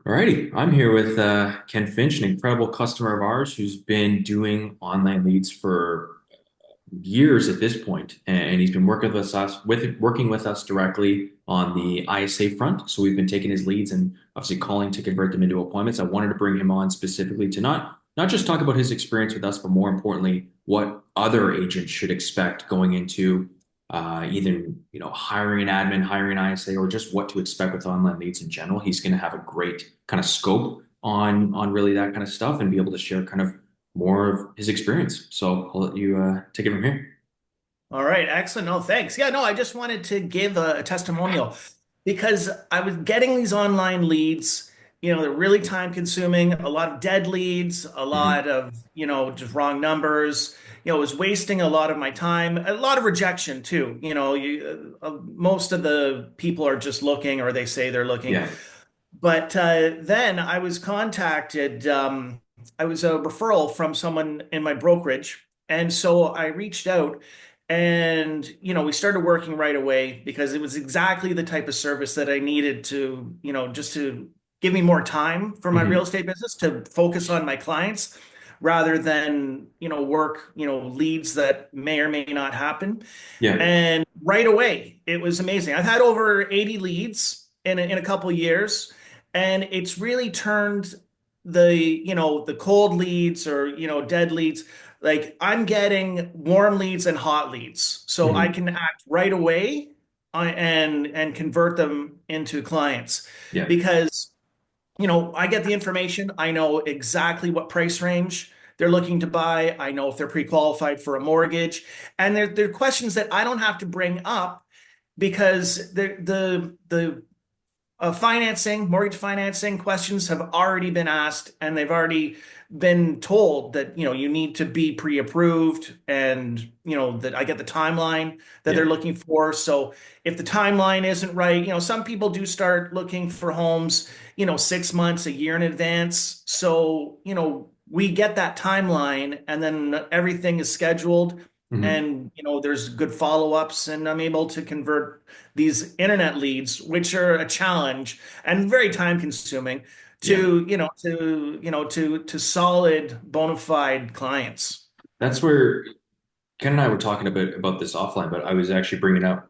Alrighty, I'm here with Ken Finch, an incredible customer of ours who's been doing online leads for years at this point, and he's been working with us directly on the ISA front. So we've been taking his leads and obviously calling to convert them into appointments. I wanted to bring him on specifically to not just talk about his experience with us, but more importantly, what other agents should expect going into either hiring an admin, hiring an ISA, or just what to expect with online leads in general. He's going to have a great kind of scope on really that kind of stuff and be able to share kind of more of his experience. So I'll let you take it from here. All right, excellent. No, thanks. Yeah, no, I just wanted to give a testimonial because I was getting these online leads. They're really time consuming, a lot of dead leads, a Hmm. lot of, just wrong numbers. It was wasting a lot of my time, a lot of rejection too. Most of the people are just looking or they say they're looking. Yeah. But then I was contacted. I was a referral from someone in my brokerage. And so I reached out and, we started working right away because it was exactly the type of service that I needed to, just to give me more time for my real Hmm. estate business to focus on my clients rather than, work, leads that may or may not happen. Yeah. And right away, it was amazing. I've had over 80 leads in a couple of years, and it's really turned the cold leads or, dead leads. Like I'm getting warm leads and hot leads. So I Hmm. can act right away and convert them into clients Yeah. because I get the information. I know exactly what price range they're looking to buy. I know if they're pre-qualified for a mortgage. And they're questions that I don't have to bring up because the mortgage financing questions have already been asked and they've already been told that, you need to be pre-approved and, that I get the timeline that they're Yeah. looking for. So if the timeline isn't right, some people do start looking for homes, 6 months, a year in advance. So, we get that timeline and then everything is scheduled Hmm. and, there's good follow-ups and I'm able to convert these internet leads, which are a challenge and very time consuming Yeah. to solid bona fide clients. That's where Ken and I were talking a bit about this offline, but I was actually bringing up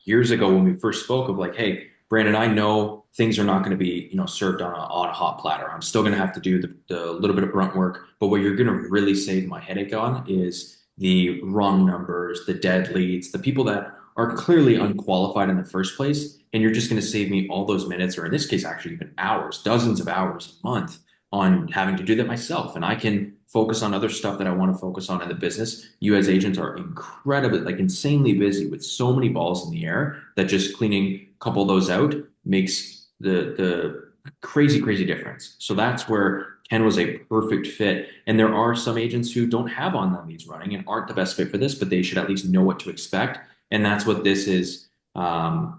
years ago when we first spoke of like, hey, Brandon, I know things are not going to be, served on a hot platter. I'm still going to have to do the little bit of grunt work, but what you're going to really save my headache on is the wrong numbers, the dead leads, the people that are clearly unqualified in the first place, and you're just going to save me all those minutes, or in this case, actually even hours, dozens of hours a month on having to do that myself. And I can focus on other stuff that I want to focus on in the business. You as agents are incredibly, like insanely busy with so many balls in the air that just cleaning a couple of those out makes the crazy, crazy difference. So that's where Ken was a perfect fit. And there are some agents who don't have online leads running and aren't the best fit for this, but they should at least know what to expect. And that's what this is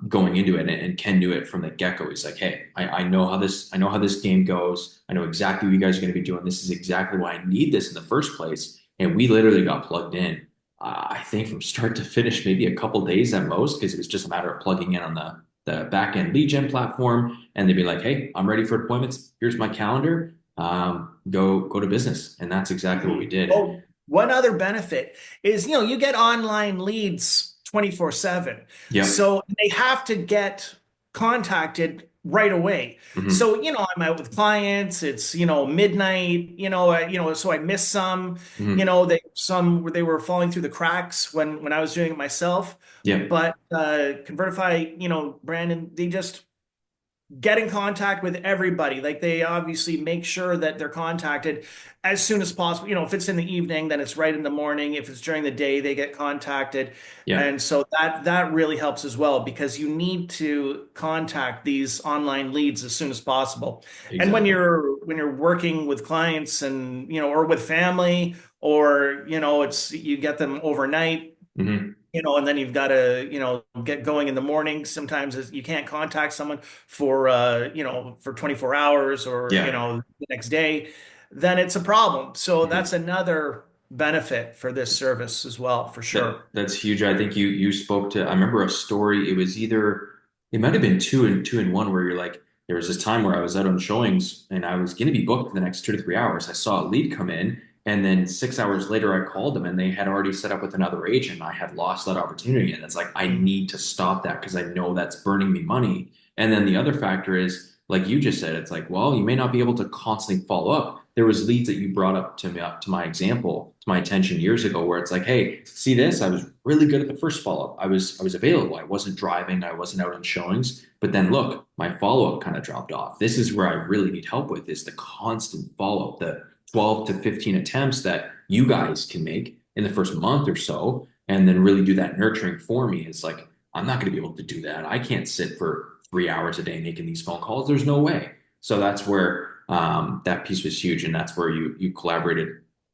going into it. And Ken knew it from the get-go. He's like, hey, I know how this game goes. I know exactly what you guys are going to be doing. This is exactly why I need this in the first place. And we literally got plugged in, I think from start to finish, maybe a couple days at most, because it was just a matter of plugging in on the back end lead gen platform. And they'd be like, hey, I'm ready for appointments. Here's my calendar. Go to business. And that's exactly what we did. Oh, one other benefit is, you get online leads 24/7. Yep. So they have to get contacted right away. Hmm. So, I'm out with clients, it's, midnight, so I missed some, Hmm. they were falling through the cracks when I was doing it myself. Yep. But Convertifi, Brandon, they just get in contact with everybody. Like they obviously make sure that they're contacted as soon as possible. If it's in the evening, then it's right in the morning. If it's during the day, they get contacted. Yep. And so that really helps as well because you need to contact these online leads as soon as possible. And when Exactly. you're working with clients and or with family or it's you get them overnight, Hmm. and then you've got to, get going in the morning. Sometimes you can't contact someone for, for 24 hours or, Yeah. the next day, then it's a problem. So Mhm. that's another benefit for this service as well, for sure. That's huge. I think you spoke to. I remember a story. It was either it might have been two and one where you're like there was this time where I was out on showings and I was going to be booked for the next 2 to 3 hours. I saw a lead come in, and then 6 hours later, I called them and they had already set up with another agent. I had lost that opportunity. And it's like, I Mhm. need to stop that because I know that's burning me money. And then the other factor is, like you just said, it's like, well, you may not be able to constantly follow up. There was leads that you brought up to me, to my example, to my attention years ago, where it's like, hey, see this? I was really good at the first follow up. I was available. I wasn't driving. I wasn't out on showings. But then look, my follow up kind of dropped off. This is where I really need help with is the constant follow up, the 12 to 15 attempts that you guys can make in the first month or so, and then really do that nurturing for me. Is like, I'm not going to be able to do that. I can't sit for 3 hours a day making these phone calls. There's no way. So that's where that piece was huge, and that's where you collaborated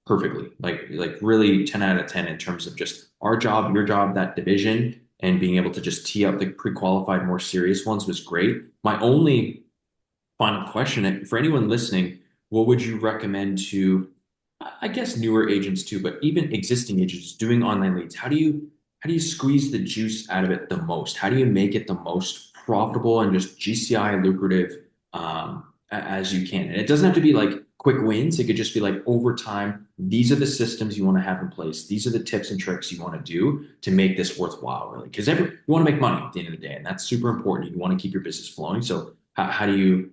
perfectly. Like really 10 out of 10 in terms of just our job, your job, that division, and being able to just tee up the pre-qualified, more serious ones was great. My only final question for anyone listening, what would you recommend to, I guess, newer agents too, but even existing agents doing online leads? How do you squeeze the juice out of it the most? How do you make it the most profitable and just GCI lucrative as you can? And it doesn't have to be like quick wins. It could just be like over time. These are the systems you want to have in place. These are the tips and tricks you want to do to make this worthwhile, really. Because you want to make money at the end of the day, and that's super important. You want to keep your business flowing. So how do you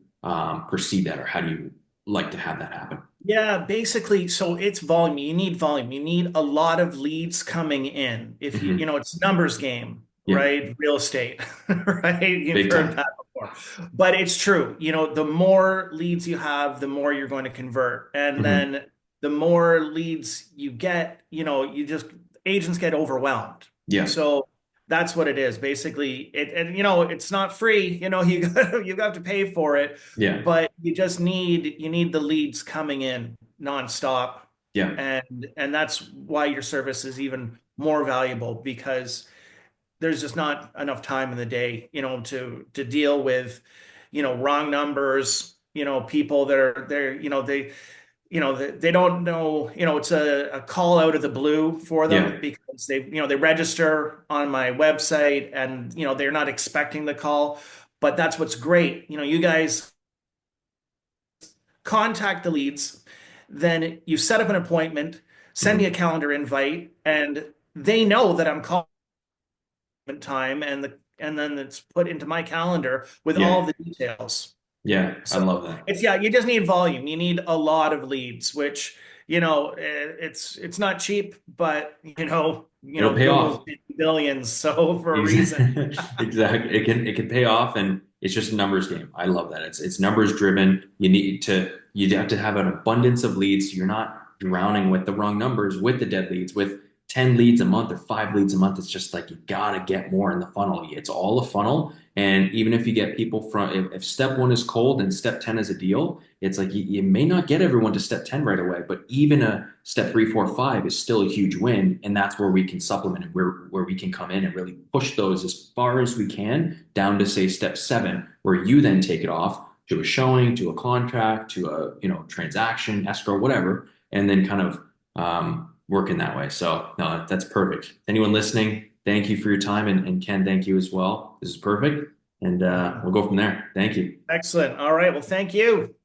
perceive that, or how do you like to have that happen? Yeah, basically, so it's volume. You need volume. You need a lot of leads coming in. If you, Hmm. it's numbers game, Yeah, right? Real estate, right? You've big heard time. that before. But it's true. The more leads you have, the more you're going to convert. And Hmm. then the more leads you get, agents get overwhelmed. Yeah, So that's what it is. Basically, it's not free. You got to pay for it, yeah, but you need the leads coming in nonstop, yeah, and that's why your service is even more valuable because there's just not enough time in the day, to deal with, wrong numbers, people that are there, they don't know, it's a call out of the blue for them yeah, because they register on my website and, they're not expecting the call. But that's what's great. You guys contact the leads, then you set up an appointment, send me a hmm, calendar invite, and they know that I'm calling time, and then it's put into my calendar with yeah, all the details. yeah. I So love that. yeah, you just need volume. You need a lot of leads, which it's not cheap, but It'll pay Google's off. billions, so for a reason. Exactly. Exactly. It can pay off, and it's just a numbers game. I love that. It's numbers driven. You have to have an abundance of leads. So you're not drowning with the wrong numbers, with the dead leads, with 10 leads a month or 5 leads a month. It's just like you gotta get more in the funnel. It's all a funnel. And even if you get people from if step one is cold and step 10 is a deal, it's like you may not get everyone to step 10 right away, but even a step three, four, five is still a huge win. And that's where we can supplement it, where we can come in and really push those as far as we can down to say step seven, where you then take it off to a showing, to a contract, to a transaction, escrow, whatever, and then kind of work in that way. So no, that's perfect. Anyone listening, thank you for your time, and Ken, thank you as well. This is perfect, and Mhm. we'll go from there. Thank you. Excellent. All right. Well, thank you.